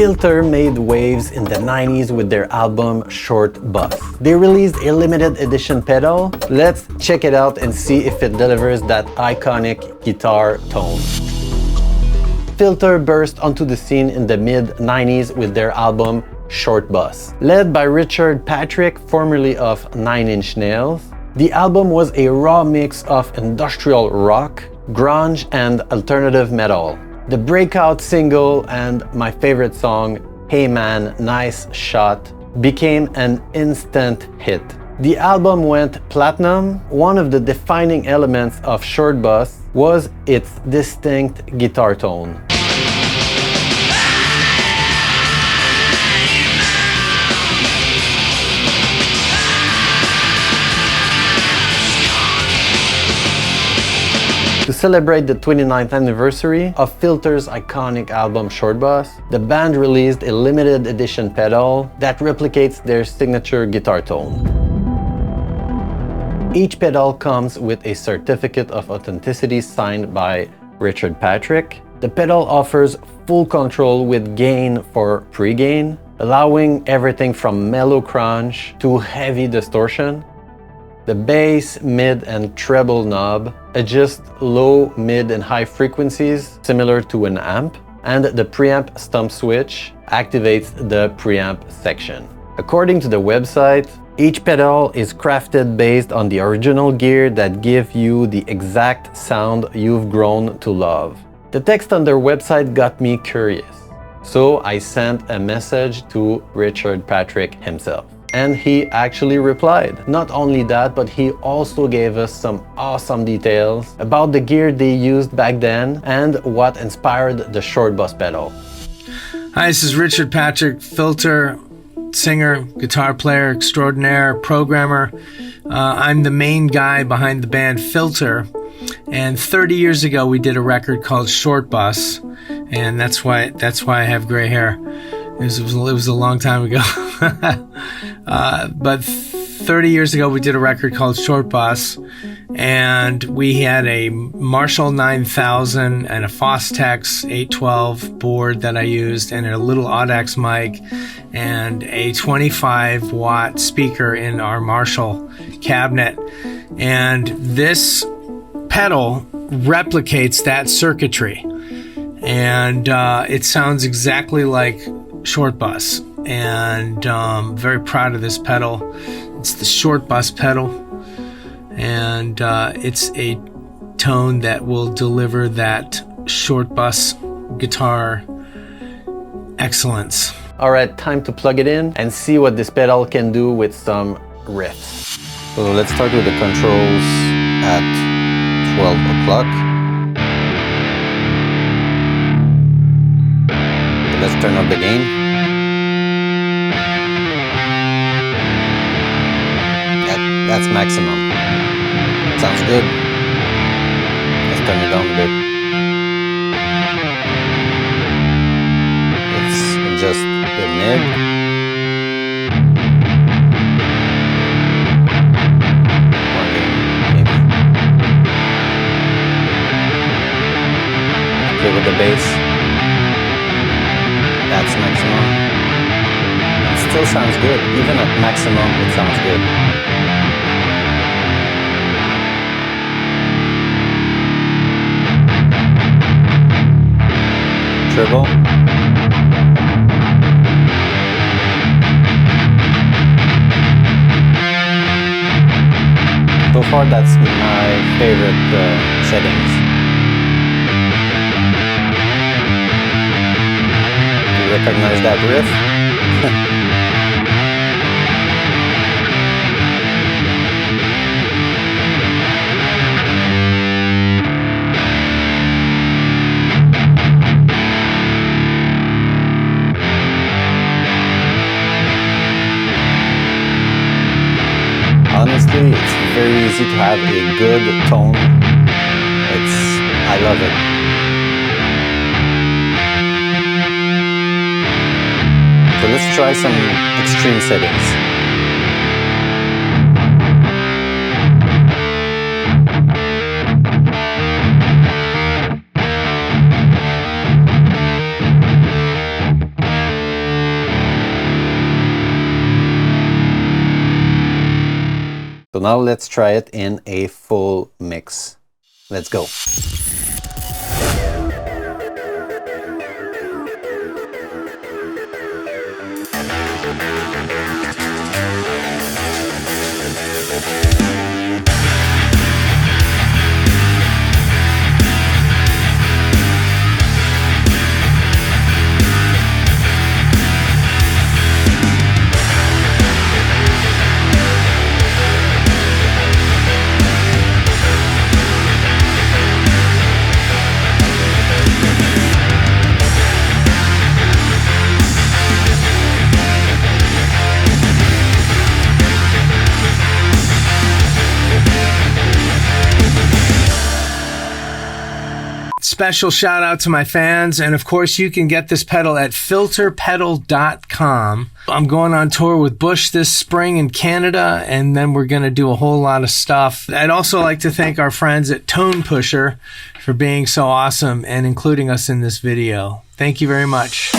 Filter made waves in the 90s with their album Short Bus. They released a limited edition pedal. Let's check it out and see if it delivers that iconic guitar tone. Filter burst onto the scene in the mid-90s with their album Short Bus. Led by Richard Patrick, formerly of Nine Inch Nails, the album was a raw mix of industrial rock, grunge, and alternative metal. The breakout single and my favorite song, Hey Man, Nice Shot, became an instant hit. The album went platinum. One of the defining elements of Short Bus was its distinct guitar tone. To celebrate the 29th anniversary of Filter's iconic album Short Bus, the band released a limited edition pedal that replicates their signature guitar tone. Each pedal comes with a certificate of authenticity signed by Richard Patrick. The pedal offers full control with gain for pre-gain, allowing everything from mellow crunch to heavy distortion. The bass, mid, and treble knob adjust low, mid, and high frequencies similar to an amp, and the preamp stump switch activates the preamp section. According to the website, each pedal is crafted based on the original gear that give you the exact sound you've grown to love. The text on their website got me curious, so I sent a message to Richard Patrick himself. And he actually replied. Not only that, but he also gave us some awesome details about the gear they used back then and what inspired the Short Bus pedal. Hi, this is Richard Patrick, Filter singer, guitar player extraordinaire, programmer. I'm the main guy behind the band Filter. And 30 years ago, we did a record called Short Bus, and that's why I have gray hair. It was a long time ago. But 30 years ago, we did a record called Short Bus, and we had a Marshall 9000 and a Fostex 812 board that I used, and a little Audax mic, and a 25-watt speaker in our Marshall cabinet. And this pedal replicates that circuitry, and it sounds exactly like Short Bus, and very proud of this pedal. It's the Short Bus pedal, and it's a tone that will deliver that Short Bus guitar excellence. All right, time to plug it in and see what this pedal can do with some riffs. So let's start with the controls at 12 o'clock. Let's turn up the gain. That's maximum. Sounds good. Let's turn it down a bit. Let's adjust the mid. One gain, maybe. Okay, with the bass. That's maximum. It still sounds good. Even at maximum, it sounds good. Treble. So far, that's my favorite settings. Recognize that riff? Honestly, it's very easy to have a good tone. I love it. So let's try some extreme settings. now let's try it in a full mix. Let's go. Special shout out to my fans, and of course you can get this pedal at filterpedal.com. I'm going on tour with Bush this spring in Canada, and then we're going to do a whole lot of stuff. I'd also like to thank our friends at Tone Pusher for being so awesome and including us in this video. Thank you very much.